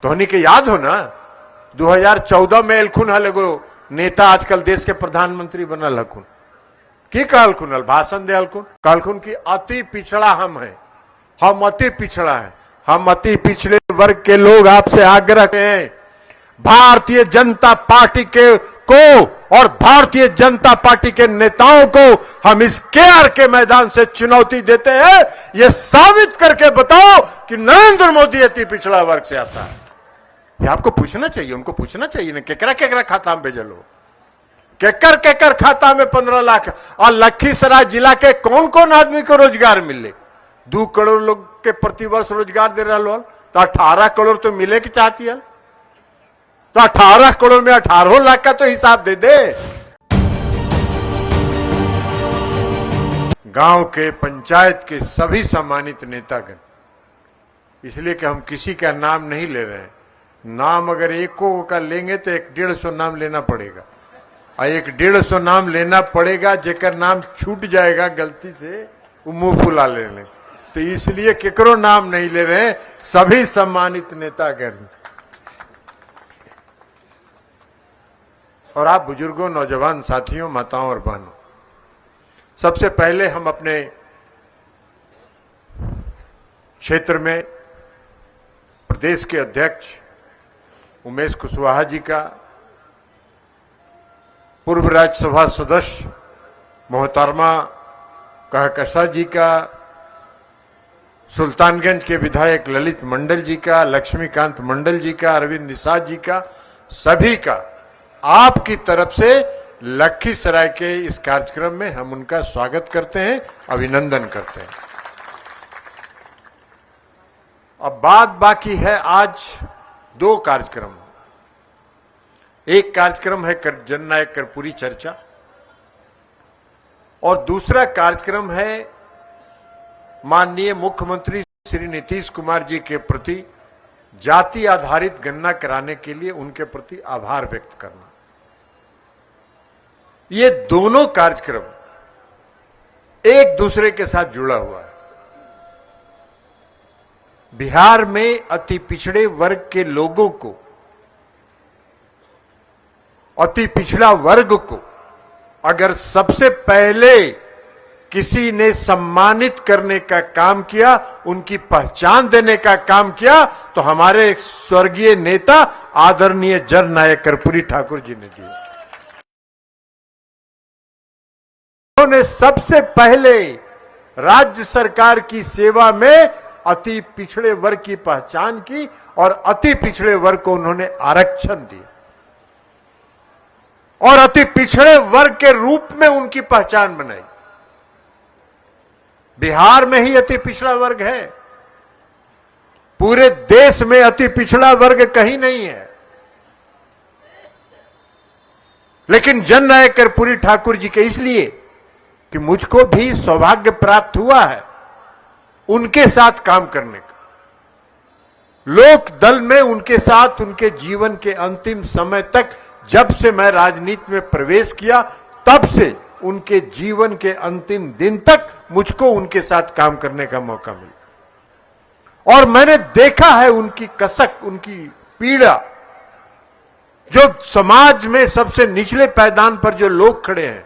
धोनी के याद हो ना 2014 में एलखुन हलगो नेता आजकल देश के प्रधानमंत्री बनल हलखुन की कहलखुन भाषण दे हलखुन कहलखुन की अति पिछड़ा हम है, हम अति पिछड़ा है, हम अति पिछड़े वर्ग के लोग आपसे आग्रह हैं भारतीय जनता पार्टी के को और भारतीय जनता पार्टी के नेताओं को हम इस केआर के मैदान से चुनौती देते हैं, ये साबित करके बताओ कि नरेंद्र मोदी अति पिछड़ा वर्ग से आता है। ये आपको पूछना चाहिए, उनको पूछना चाहिए ना केकरा केकरा खाता में भेजल हो, केकर खाता में 15 लाख और लखीसराय जिला के कौन कौन आदमी को रोजगार मिले 2 करोड़ लोग के प्रतिवर्ष रोजगार दे रहा तो 18 करोड़ तो मिले की चाहती है तो 18 करोड़ में 18 लाख का तो हिसाब दे दे। गांव के पंचायत के सभी सम्मानित नेतागण, इसलिए कि हम किसी का नाम नहीं ले रहे हैं, नाम अगर एको का लेंगे तो 150 नाम लेना पड़ेगा और 150 नाम लेना पड़ेगा जेकर नाम छूट जाएगा गलती से वो मुंह फुला लेने, तो इसलिए केकरो नाम नहीं ले रहे हैं, सभी सम्मानित नेतागण और आप बुजुर्गों, नौजवान साथियों, माताओं और बहनों, सबसे पहले हम अपने क्षेत्र में प्रदेश के अध्यक्ष उमेश कुशवाहा जी का, पूर्व राज्यसभा सदस्य मोहतरमा कहकशा जी का, सुल्तानगंज के विधायक ललित मंडल जी का, लक्ष्मीकांत मंडल जी का, अरविंद निषाद जी का, सभी का आपकी तरफ से लखीसराय के इस कार्यक्रम में हम उनका स्वागत करते हैं, अभिनंदन करते हैं। अब बात बाकी है आज 2 कार्यक्रम, एक कार्यक्रम है जननायक कर्पूरी चर्चा और दूसरा कार्यक्रम है माननीय मुख्यमंत्री श्री नीतीश कुमार जी के प्रति जाति आधारित गणना कराने के लिए उनके प्रति आभार व्यक्त करना। ये दोनों कार्यक्रम एक दूसरे के साथ जुड़ा हुआ है। बिहार में अति पिछड़े वर्ग के लोगों को, अति पिछड़ा वर्ग को अगर सबसे पहले किसी ने सम्मानित करने का काम किया, उनकी पहचान देने का काम किया, तो हमारे स्वर्गीय नेता आदरणीय जननायक कर्पूरी ठाकुर जी ने दिया। उन्होंने सबसे पहले राज्य सरकार की सेवा में अति पिछड़े वर्ग की पहचान की और अति पिछड़े वर्ग को उन्होंने आरक्षण दिया और अति पिछड़े वर्ग के रूप में उनकी पहचान बनाई। बिहार में ही अति पिछड़ा वर्ग है, पूरे देश में अति पिछड़ा वर्ग कहीं नहीं है, लेकिन जननायक कर्पूरी ठाकुर जी के इसलिए कि मुझको भी सौभाग्य प्राप्त हुआ है उनके साथ काम करने का, लोक दल में उनके साथ उनके जीवन के अंतिम समय तक, जब से मैं राजनीति में प्रवेश किया तब से उनके जीवन के अंतिम दिन तक मुझको उनके साथ काम करने का मौका मिला और मैंने देखा है उनकी कसक, उनकी पीड़ा, जो समाज में सबसे निचले पायदान पर जो लोग खड़े हैं,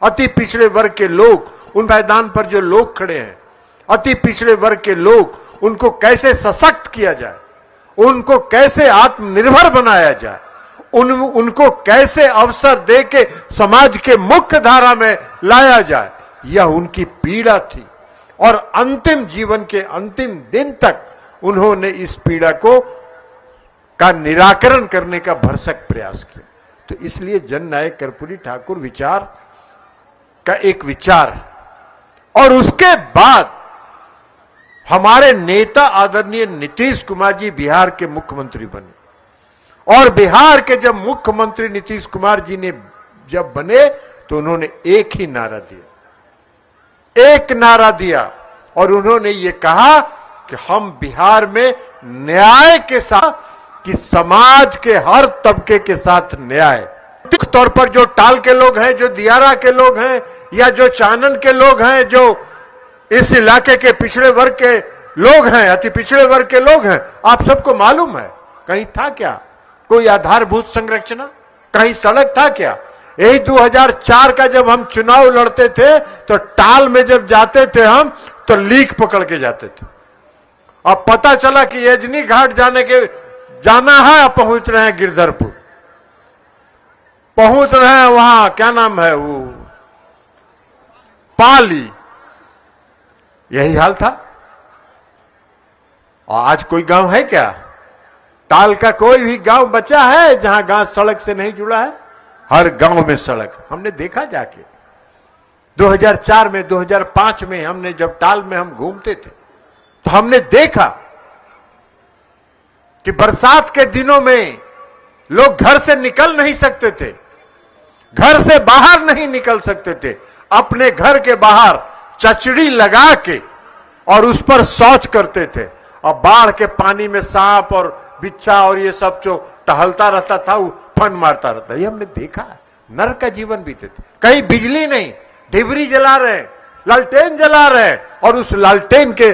अति पिछड़े वर्ग के लोग, उन पायदान पर जो लोग खड़े हैं, अति पिछड़े वर्ग के लोग, उनको कैसे सशक्त किया जाए, उनको कैसे आत्मनिर्भर बनाया जाए, उनको कैसे अवसर देके समाज के मुख्य धारा में लाया जाए, यह उनकी पीड़ा थी और अंतिम जीवन के अंतिम दिन तक उन्होंने इस पीड़ा का निराकरण करने का भरसक प्रयास किया। तो इसलिए जननायक कर्पूरी ठाकुर विचार का एक विचार है और उसके बाद हमारे नेता आदरणीय नीतीश कुमार जी बिहार के मुख्यमंत्री बने और बिहार के जब मुख्यमंत्री नीतीश कुमार जी ने जब बने तो उन्होंने एक ही नारा दिया, एक नारा दिया और उन्होंने ये कहा कि हम बिहार में न्याय के साथ, कि समाज के हर तबके के साथ न्याय, तौर पर जो टाल के लोग हैं, जो दियारा के लोग हैं या जो चानन के लोग हैं, जो इस इलाके के पिछड़े वर्ग के लोग हैं, अति पिछड़े वर्ग के लोग हैं, आप सबको मालूम है कहीं था क्या कोई आधारभूत संरचना? कहीं सड़क था क्या? यही 2004 का जब हम चुनाव लड़ते थे तो टाल में जब जाते थे हम तो लीक पकड़ के जाते थे। अब पता चला कि यजनी घाट जाना है, अब पहुंच रहे हैं गिरधरपुर, पहुंच रहे हैं वहां क्या नाम है वो पाली। यही हाल था। और आज कोई गांव है क्या? टाल का कोई भी गांव बचा है जहां गांव सड़क से नहीं जुड़ा है? हर गांव में सड़क। हमने देखा जाके 2004 में 2005 में हमने जब टाल में हम घूमते थे तो हमने देखा कि बरसात के दिनों में लोग घर से निकल नहीं सकते थे, घर से बाहर नहीं निकल सकते थे। अपने घर के बाहर चचड़ी लगा के और उस पर शौच करते थे। और बाढ़ के पानी में सांप और बिच्छा और ये सब जो टहलता रहता था वो फन मारता रहता। ये हमने देखा। नरक का जीवन बीते थे। कहीं बिजली नहीं, डिबरी जला रहे, लालटेन जला रहे और उस लालटेन के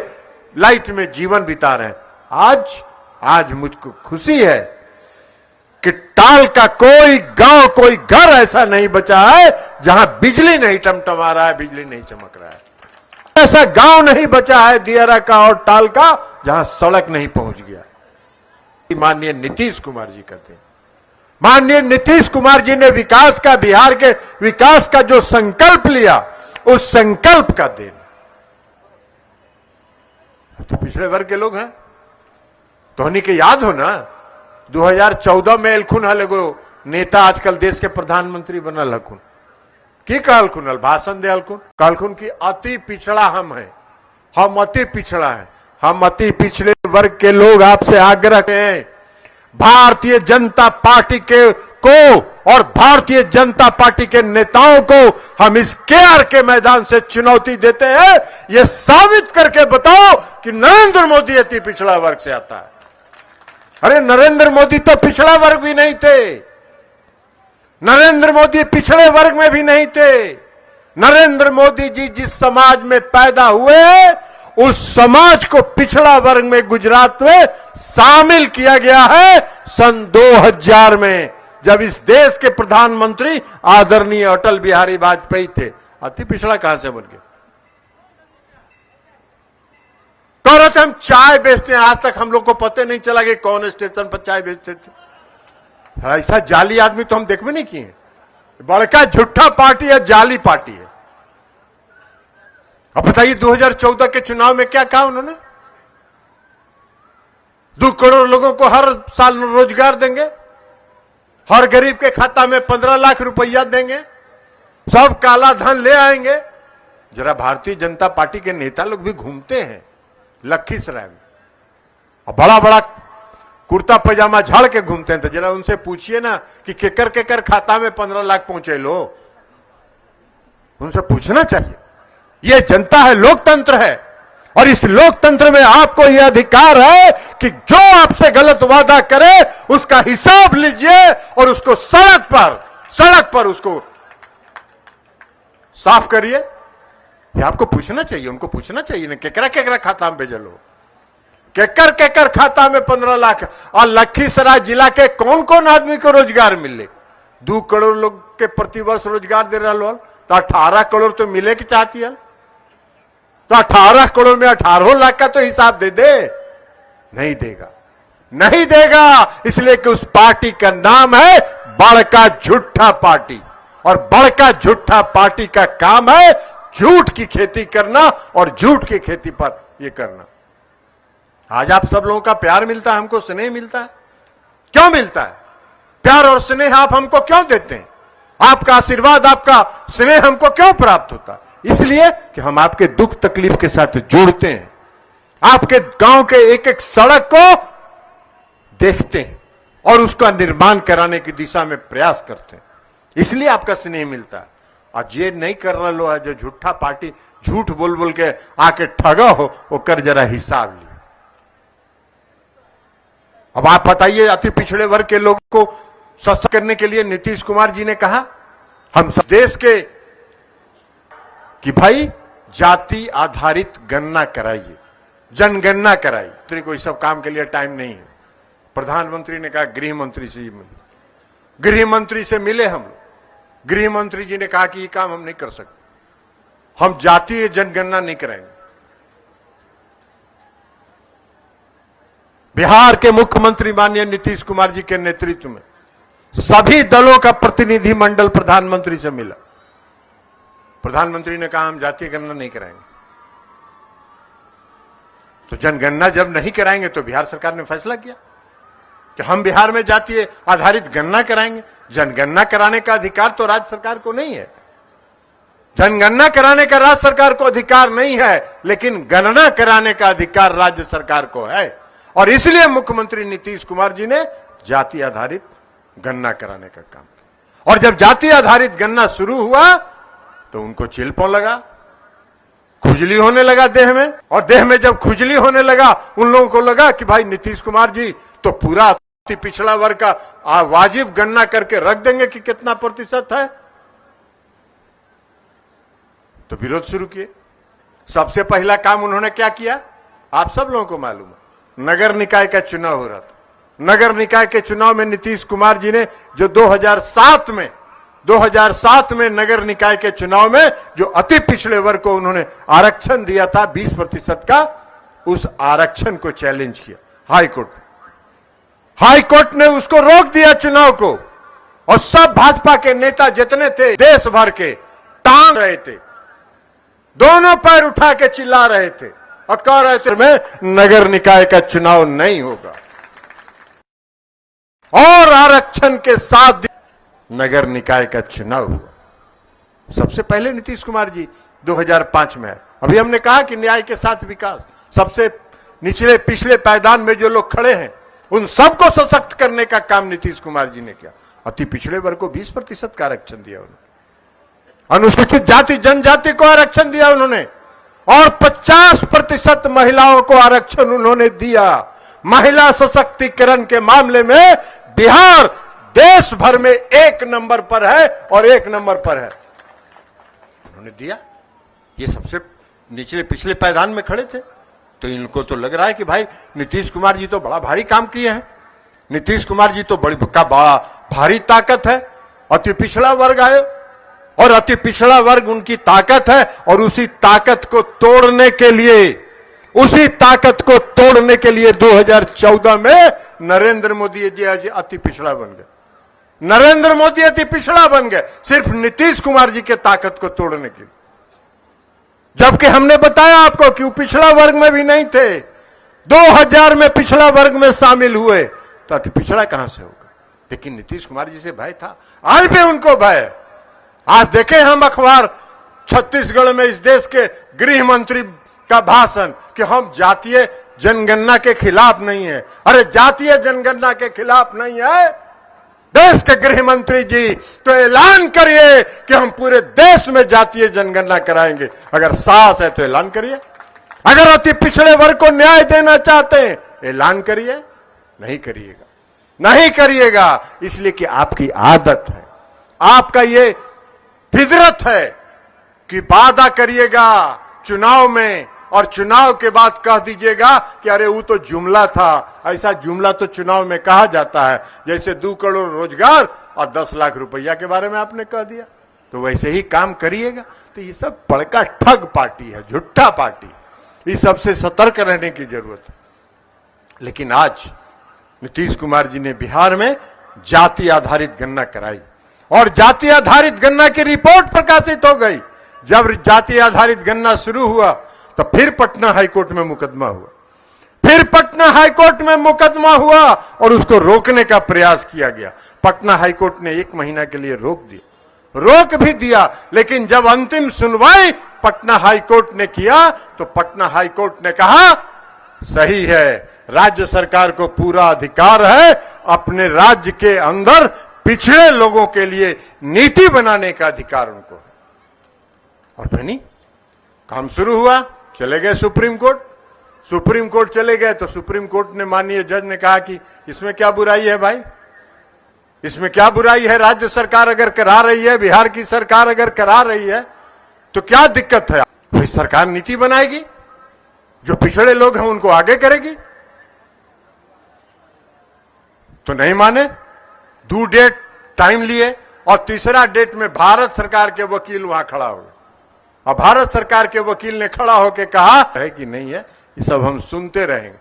लाइट में जीवन बिता रहे। आज मुझको खुशी है कि टाल का कोई गांव, कोई घर ऐसा नहीं बचा है जहां बिजली नहीं टमटमा रहा है, बिजली नहीं चमक रहा है। ऐसा गांव नहीं बचा है दियारा का और टाल का जहां सड़क नहीं पहुंच गया। माननीय नीतीश कुमार जी कहते हैं, माननीय नीतीश कुमार जी ने विकास का, बिहार के विकास का जो संकल्प लिया, उस संकल्प का देन तो पिछड़े वर्ग के लोग हैं। तो हनी के याद हो ना 2014 में एलखुन हल एगो नेता आजकल देश के प्रधानमंत्री बनल हकुन, की कहलखुन हल भाषण दे हलकुन, कहलखुन कि अति पिछड़ा हम हैं, हम अति पिछड़ा हैं, हम अति पिछड़े वर्ग के लोग आपसे आग्रह हैं भारतीय जनता पार्टी को और भारतीय जनता पार्टी के नेताओं को हम इस केआर के मैदान से चुनौती देते हैं, यह साबित करके बताओ कि नरेंद्र मोदी अति पिछड़ा वर्ग से आता है। अरे नरेंद्र मोदी तो पिछड़ा वर्ग भी नहीं थे, नरेंद्र मोदी पिछड़े वर्ग में भी नहीं थे। नरेंद्र मोदी जी जिस समाज में पैदा हुए उस समाज को पिछड़ा वर्ग में गुजरात में शामिल किया गया है सन 2000 में, जब इस देश के प्रधानमंत्री आदरणीय अटल बिहारी वाजपेयी थे। अति पिछड़ा कहां से बन गया? कह रहे थे हम चाय बेचते हैं, आज तक हम लोग को पता नहीं चला कि कौन स्टेशन पर चाय बेचते थे। ऐसा जाली आदमी तो हम देख भी नहीं किए। बड़का झूठा पार्टी है, जाली पार्टी है। अब बताइए 2014 के चुनाव में क्या कहा उन्होंने? 2 करोड़ लोगों को हर साल रोजगार देंगे, हर गरीब के खाता में 15 लाख रुपया देंगे, सब काला धन ले आएंगे। जरा भारतीय जनता पार्टी के नेता लोग भी घूमते हैं लखीसराय में और बड़ा बड़ा कुर्ता पैजामा झाड़ के घूमते हैं, तो जरा उनसे पूछिए ना कि केकर खाता में 15 लाख पहुंचे लो। उनसे पूछना चाहिए। यह जनता है, लोकतंत्र है, और इस लोकतंत्र में आपको यह अधिकार है कि जो आपसे गलत वादा करे उसका हिसाब लीजिए और उसको सड़क पर उसको साफ करिए। यह आपको पूछना चाहिए, उनको पूछना चाहिए ना केकरा खाता में भेजल हो, केकर खाता में 15 लाख। और लखीसराय जिला के कौन कौन आदमी को रोजगार मिले? 2 करोड़ लोग के प्रतिवर्ष रोजगार दे रहा लोग, तो 18 करोड़ तो मिले की चाहती है। तो 18 करोड़ में 18 लाख का तो हिसाब दे दे। नहीं देगा, इसलिए कि उस पार्टी का नाम है बड़का झूठा पार्टी, और बड़का झूठा पार्टी का काम है झूठ की खेती करना और झूठ की खेती पर यह करना। आज आप सब लोगों का प्यार मिलता है, हमको स्नेह मिलता है। क्यों मिलता है प्यार और स्नेह? आप हमको क्यों देते हैं? आपका आशीर्वाद, आपका स्नेह हमको क्यों प्राप्त होता है? इसलिए कि हम आपके दुख तकलीफ के साथ जुड़ते हैं, आपके गांव के एक एक सड़क को देखते हैं और उसका निर्माण कराने की दिशा में प्रयास करते हैं। इसलिए आपका स्नेह मिलता है। और ये नहीं कर रहा लो है जो झूठा पार्टी झूठ बोल के आके ठगा हो, वो कर जरा हिसाब लिया। अब आप बताइए, अति पिछड़े वर्ग के लोगों को सशक्त करने के लिए नीतीश कुमार जी ने कहा हम सब देश के कि भाई जाति आधारित गणना कराइए, जनगणना कराइए। तो कोई सब काम के लिए टाइम नहीं है, प्रधानमंत्री ने कहा गृह मंत्री से ही मिले। गृह मंत्री से मिले हम लोग। गृह मंत्री जी ने कहा कि ये काम हम नहीं कर सकते, हम जातीय जनगणना नहीं कराएंगे। बिहार के मुख्यमंत्री माननीय नीतीश कुमार जी के नेतृत्व में सभी दलों का प्रतिनिधि मंडल प्रधानमंत्री से मिला। प्रधानमंत्री ने कहा हम जातीय गणना नहीं कराएंगे। तो जनगणना जब नहीं कराएंगे तो बिहार सरकार ने फैसला किया कि हम बिहार में जातीय आधारित गणना कराएंगे। जनगणना कराने का अधिकार तो राज्य सरकार को नहीं है। जनगणना कराने का राज्य सरकार को अधिकार नहीं है, लेकिन गणना कराने का अधिकार राज्य सरकार को है। और इसलिए मुख्यमंत्री नीतीश कुमार जी ने जाति आधारित गणना कराने का काम किया। और जब जाति आधारित गणना शुरू हुआ तो उनको चिलपौं लगा, खुजली होने लगा देह में। और देह में जब खुजली होने लगा, उन लोगों को लगा कि भाई नीतीश कुमार जी तो पूरा अति पिछड़ा वर्ग का वाजिब गणना करके रख देंगे कि कितना प्रतिशत है। तो विरोध शुरू किए। सबसे पहला काम उन्होंने क्या किया, आप सब लोगों को मालूम है। नगर निकाय का चुनाव हो रहा था। नगर निकाय के चुनाव में नीतीश कुमार जी ने जो 2007 में नगर निकाय के चुनाव में जो अति पिछड़े वर्ग को उन्होंने आरक्षण दिया था 20% का, उस आरक्षण को चैलेंज किया हाई कोर्ट ने उसको रोक दिया चुनाव को। और सब भाजपा के नेता जितने थे देश भर के टांग रहे थे, दोनों पैर उठा के चिल्ला रहे थे और कह रहे थे में नगर निकाय का चुनाव नहीं होगा। और आरक्षण के साथ नगर निकाय का चुनाव हुआ। सबसे पहले नीतीश कुमार जी 2005 में आए। अभी हमने कहा कि न्याय के साथ विकास। सबसे निचले पिछले पायदान में जो लोग खड़े हैं उन सबको सशक्त करने का काम नीतीश कुमार जी ने किया। अति पिछड़े वर्ग को 20% का आरक्षण दिया उन्होंने। अनुसूचित जाति जनजाति को आरक्षण दिया उन्होंने। और 50% महिलाओं को आरक्षण उन्होंने दिया। महिला सशक्तिकरण के मामले में बिहार देश भर में 1 नंबर पर है और 1 नंबर पर है। उन्होंने दिया। ये सबसे निचले पिछले पायदान में खड़े थे। तो इनको तो लग रहा है कि भाई नीतीश कुमार जी तो बड़ा भारी काम किए हैं। नीतीश कुमार जी तो बड़ा भारी ताकत है। अति पिछड़ा वर्ग आए और अति पिछड़ा वर्ग उनकी ताकत है। और उसी ताकत को तोड़ने के लिए 2014 में नरेंद्र मोदी जी अति पिछड़ा बन गए। नरेंद्र मोदी अति पिछड़ा बन गए सिर्फ नीतीश कुमार जी के ताकत को तोड़ने के लिए। जबकि हमने बताया आपको कि वो पिछड़ा वर्ग में भी नहीं थे। 2000 में पिछड़ा वर्ग में शामिल हुए तो अति पिछड़ा कहां से होगा। लेकिन नीतीश कुमार जी से भय था, आज भी उनको भय है। आज देखें हम अखबार, छत्तीसगढ़ में इस देश के गृह मंत्री का भाषण कि हम जातीय जनगणना के खिलाफ नहीं है। अरे जातीय जनगणना के खिलाफ नहीं है देश के गृह मंत्री जी, तो ऐलान करिए कि हम पूरे देश में जातीय जनगणना कराएंगे। अगर साहस है तो ऐलान करिए। अगर अति पिछड़े वर्ग को न्याय देना चाहते हैं ऐलान करिए। नहीं करिएगा इसलिए कि आपकी आदत है, आपका ये फितरत है कि वादा करिएगा चुनाव में और चुनाव के बाद कह दीजिएगा कि अरे वो तो जुमला था। ऐसा जुमला तो चुनाव में कहा जाता है, जैसे 2 करोड़ रोजगार और 10 लाख रुपया के बारे में आपने कह दिया। तो वैसे ही काम करिएगा। तो ये सब बड़का ठग पार्टी है, झूठा पार्टी। इस सबसे सतर्क रहने की जरूरत है। लेकिन आज नीतीश कुमार जी ने बिहार में जाति आधारित गणना कराई और जाति आधारित गणना की रिपोर्ट प्रकाशित हो गई। जब जाति आधारित गणना शुरू हुआ तो फिर पटना हाईकोर्ट में मुकदमा हुआ और उसको रोकने का प्रयास किया गया। पटना हाईकोर्ट ने 1 महीना के लिए रोक भी दिया। लेकिन जब अंतिम सुनवाई पटना हाईकोर्ट ने किया तो पटना हाईकोर्ट ने कहा सही है, राज्य सरकार को पूरा अधिकार है अपने राज्य के अंदर पिछड़े लोगों के लिए नीति बनाने का अधिकार उनको है। और बनी काम शुरू हुआ, चले गए सुप्रीम कोर्ट चले गए तो सुप्रीम कोर्ट ने माननीय जज ने कहा कि इसमें क्या बुराई है भाई, इसमें क्या बुराई है। राज्य सरकार अगर करा रही है, बिहार की सरकार अगर करा रही है तो क्या दिक्कत है। भाई सरकार नीति बनाएगी, जो पिछड़े लोग हैं उनको आगे करेगी। तो नहीं माने, ड्यू डेट टाइम लिए, और तीसरा डेट में भारत सरकार के वकील वहां खड़ा हो गए। अब भारत सरकार के वकील ने खड़ा होकर कहा है कि नहीं है, ये सब हम सुनते रहेंगे।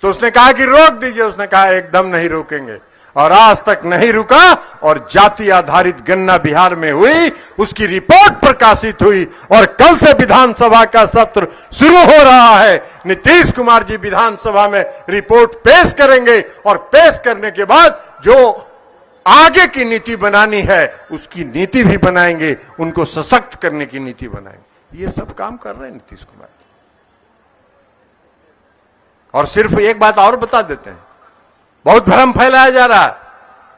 तो उसने कहा कि रोक दीजिए। उसने कहा एकदम नहीं रोकेंगे, और आज तक नहीं रुका। और जाति आधारित गणना बिहार में हुई, उसकी रिपोर्ट प्रकाशित हुई, और कल से विधानसभा का सत्र शुरू हो रहा है। नीतीश कुमार जी विधानसभा में रिपोर्ट पेश करेंगे, और पेश करने के बाद जो आगे की नीति बनानी है उसकी नीति भी बनाएंगे, उनको सशक्त करने की नीति बनाएंगे। ये सब काम कर रहे हैं नीतीश कुमार। और सिर्फ एक बात और बता देते हैं, बहुत भ्रम फैलाया जा रहा है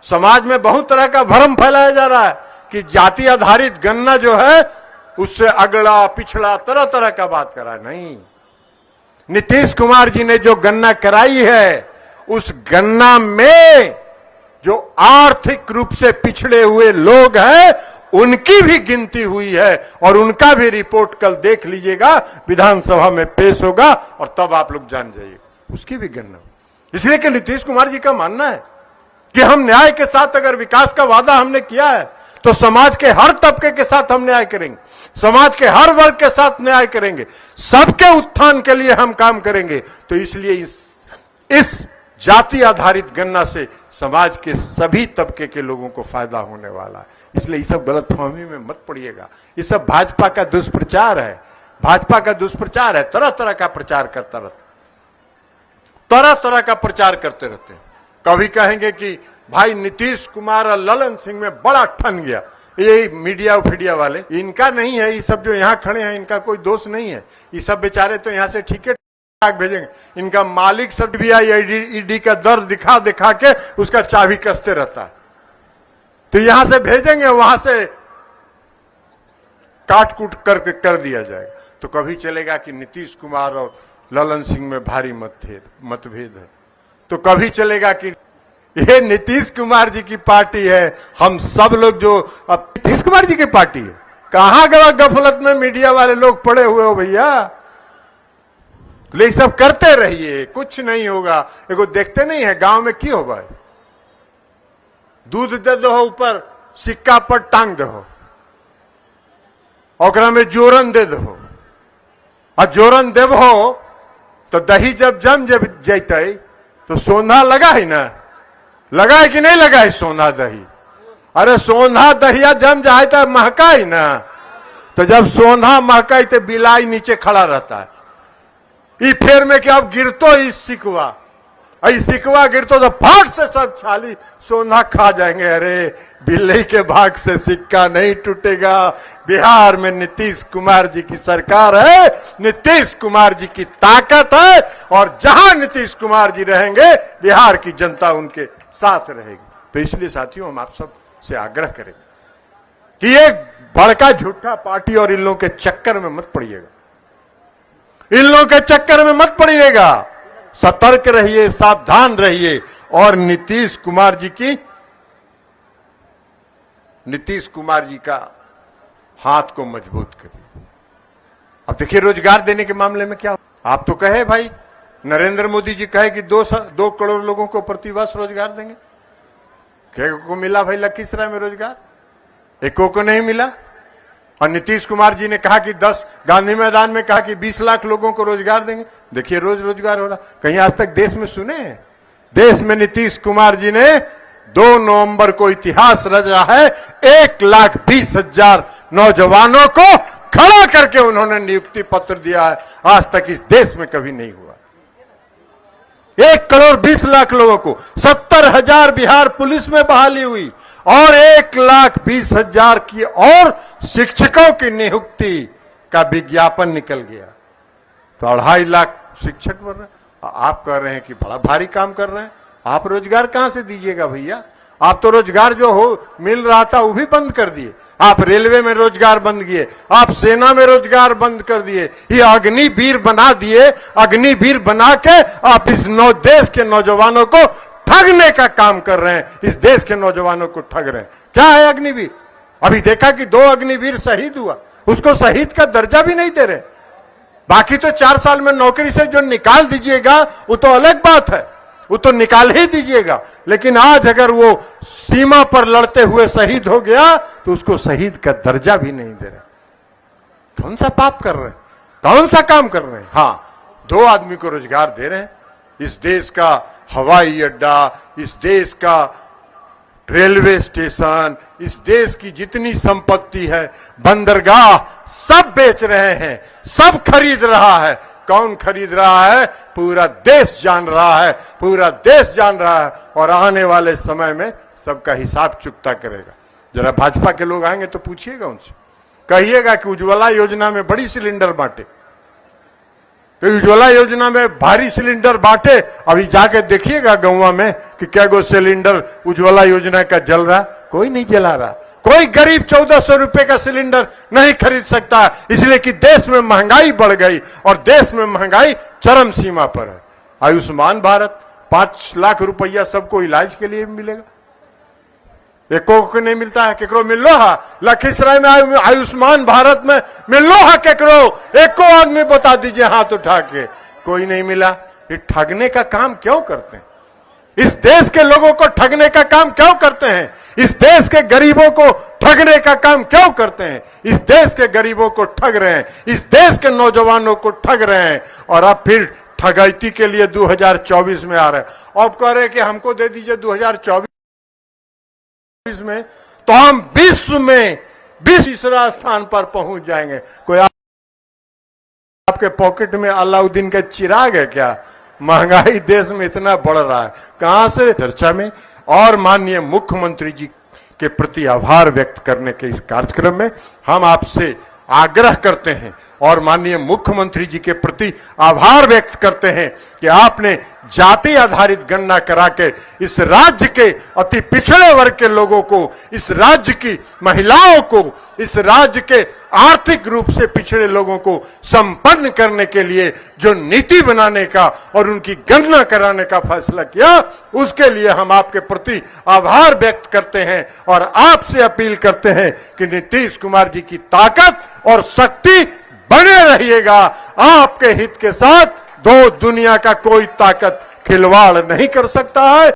समाज में, बहुत तरह का भ्रम फैलाया जा रहा है कि जाति आधारित गणना जो है उससे अगड़ा पिछड़ा तरह तरह का बात करा है। नहीं, नीतीश कुमार जी ने जो गणना कराई है, उस गणना में जो आर्थिक रूप से पिछड़े हुए लोग हैं उनकी भी गिनती हुई है, और उनका भी रिपोर्ट कल देख लीजिएगा, विधानसभा में पेश होगा, और तब आप लोग जान जाइएगा उसकी भी गणना। इसलिए कि नीतीश कुमार जी का मानना है कि हम न्याय के साथ, अगर विकास का वादा हमने किया है तो समाज के हर तबके के साथ हम न्याय करेंगे, समाज के हर वर्ग के साथ न्याय करेंगे, सबके उत्थान के लिए हम काम करेंगे। तो इसलिए इस जाति आधारित गणना से समाज के सभी तबके के लोगों को फायदा होने वाला है। इसलिए ये सब गलतफहमी में मत पड़िएगा। ये सब भाजपा का दुष्प्रचार है, भाजपा का दुष्प्रचार है। तरह तरह का प्रचार करता रहता, तरह तरह का प्रचार करते रहते हैं। कभी कहेंगे कि भाई नीतीश कुमार और ललन सिंह में बड़ा ठन गया। ये मीडिया फीडिया वाले, इनका नहीं है, ये सब जो यहाँ खड़े हैं इनका कोई दोष नहीं है। ये सब बेचारे तो यहाँ से ठीक है भेजेंगे, इनका मालिक सब भी ईडी का दर दिखा दिखा के उसका चाबी कसते रहता है। तो यहां से भेजेंगे, वहां से काट कूट कर दिया जाएगा। तो कभी चलेगा कि नीतीश कुमार और ललन सिंह में भारी मतभेद है, तो कभी चलेगा कि ये नीतीश कुमार जी की पार्टी है, हम सब लोग जो अब नीतीश कुमार जी की पार्टी है। कहां गफलत में मीडिया वाले लोग पड़े हुए हो भैया, ले सब करते रहिए, कुछ नहीं होगा। एगो देखते नहीं है गांव में की होगा, दूध दे दो ऊपर सिक्का पर टांग दो, ओकरा में जोरन दे दो, और जोरन देबो तो दही जब जम जैते तो सोना लगा है ना, लगा है कि नहीं लगा है सोना दही। अरे सोना दहिया जम जाए तो महका ही ना, तो जब सोना महका तो बिलाई नीचे खड़ा रहता है। ई फेर में कि अब गिरतो ही सिकवा, सिकवा गिरतो तो भाग से सब छाली सोना खा जाएंगे। अरे बिल्ली के भाग से सिक्का नहीं टूटेगा। बिहार में नीतीश कुमार जी की सरकार है, नीतीश कुमार जी की ताकत है, और जहां नीतीश कुमार जी रहेंगे बिहार की जनता उनके साथ रहेगी। तो इसलिए साथियों, हम आप सब से आग्रह करेंगे कि ये बड़का झूठा पार्टी और इन लोगों के चक्कर में मत पड़िएगा, इन लोगों के चक्कर में मत पड़िएगा। सतर्क रहिए, सावधान रहिए, और नीतीश कुमार जी का हाथ को मजबूत करिए। अब देखिए रोजगार देने के मामले में क्या, आप तो कहे भाई, नरेंद्र मोदी जी कहे कि 2 करोड़ लोगों को प्रतिवर्ष रोजगार देंगे। क्या को मिला भाई लखीसराय में रोजगार? एको को नहीं मिला। और नीतीश कुमार जी ने कहा कि 10 गांधी मैदान में कहा कि 20 लाख लोगों को रोजगार देंगे। देखिए रोज रोजगार हो रहा। कहीं आज तक देश में सुने हैं? देश में नीतीश कुमार जी ने 2 नवंबर को इतिहास रचा है। 1,20,000 नौजवानों को खड़ा करके उन्होंने नियुक्ति पत्र दिया है। आज तक इस देश में कभी नहीं हुआ। 1,20,00,000 लोगों को, 70,000 बिहार पुलिस में बहाली हुई, और 1,20,000 की और शिक्षकों की नियुक्ति का विज्ञापन निकल गया। तो 2.5 लाख शिक्षक बन रहे। आप कह रहे हैं कि बड़ा भारी काम कर रहे हैं। आप रोजगार कहां से दीजिएगा भैया? आप तो रोजगार जो हो मिल रहा था वो भी बंद कर दिए। आप रेलवे में रोजगार बंद किए, आप सेना में रोजगार बंद कर दिए, ये अग्निवीर बना दिए। अग्निवीर बना के आप इस देश के नौजवानों को ठगने का काम कर रहे हैं। इस देश के नौजवानों को ठग रहे हैं। क्या है अग्निवीर? अभी देखा कि 2 अग्निवीर शहीद हुआ, उसको शहीद का दर्जा भी नहीं दे रहे। बाकी तो 4 साल में नौकरी से जो निकाल दीजिएगा वो तो अलग बात है, वो तो निकाल ही दीजिएगा, लेकिन आज अगर वो सीमा पर लड़ते हुए शहीद हो गया तो उसको शहीद का दर्जा भी नहीं दे रहे। कौन सा पाप कर रहे हैं, कौन सा काम कर रहे हैं? हाँ, 2 आदमी को रोजगार दे रहे हैं। इस देश का हवाई अड्डा, इस देश का रेलवे स्टेशन, इस देश की जितनी संपत्ति है, बंदरगाह, सब बेच रहे हैं, सब खरीद रहा है। कौन खरीद रहा है? पूरा देश जान रहा है, पूरा देश जान रहा है, और आने वाले समय में सबका हिसाब चुकता करेगा। जरा भाजपा के लोग आएंगे तो पूछिएगा उनसे, कहिएगा कि उज्ज्वला योजना में बड़ी सिलेंडर बांटे, तो उज्ज्वला योजना में भारी सिलेंडर बांटे, अभी जाके देखिएगा गांव में कि क्या गो सिलेंडर उज्ज्वला योजना का जल रहा? कोई नहीं जला रहा। कोई गरीब 1400 रुपए का सिलेंडर नहीं खरीद सकता, इसलिए कि देश में महंगाई बढ़ गई और देश में महंगाई चरम सीमा पर है। आयुष्मान भारत 5 लाख रुपया सबको इलाज के लिए मिलेगा, एको को नहीं मिलता है। केकरो मिल लो हा लखीसराय में आयुष्मान भारत में मिल लो हा केकरो? एको आदमी बता दीजिए हाथ उठा के, कोई नहीं मिला। ये ठगने का काम क्यों करते हैं? इस देश के लोगों को ठगने का काम क्यों करते हैं? इस देश के गरीबों को ठगने का काम क्यों करते हैं? इस देश के गरीबों को ठग रहे हैं, इस देश के नौजवानों को ठग रहे हैं, और अब फिर ठगैती के लिए 2024 में आ रहे हैं। अब कह रहे कि हमको दे दीजिए 2024 में, तो हम विश्व में 20वां स्थान पर पहुंच जाएंगे। कोई आपके पॉकेट में अलाउद्दीन का चिराग है क्या? महंगाई देश में इतना बढ़ रहा है, कहां से? चर्चा में और माननीय मुख्यमंत्री जी के प्रति आभार व्यक्त करने के इस कार्यक्रम में हम आपसे आग्रह करते हैं और माननीय मुख्यमंत्री जी के प्रति आभार व्यक्त करते हैं कि आपने जाति आधारित गणना करा के इस राज्य के अति पिछड़े वर्ग के लोगों को, इस राज्य की महिलाओं को, इस राज्य के आर्थिक रूप से पिछड़े लोगों को संपन्न करने के लिए जो नीति बनाने का और उनकी गणना कराने का फैसला किया, उसके लिए हम आपके प्रति आभार व्यक्त करते हैं और आपसे अपील करते हैं कि नीतीश कुमार जी की ताकत और शक्ति बने रहिएगा। आपके हित के साथ दो दुनिया का कोई ताकत खिलवाड़ नहीं कर सकता है।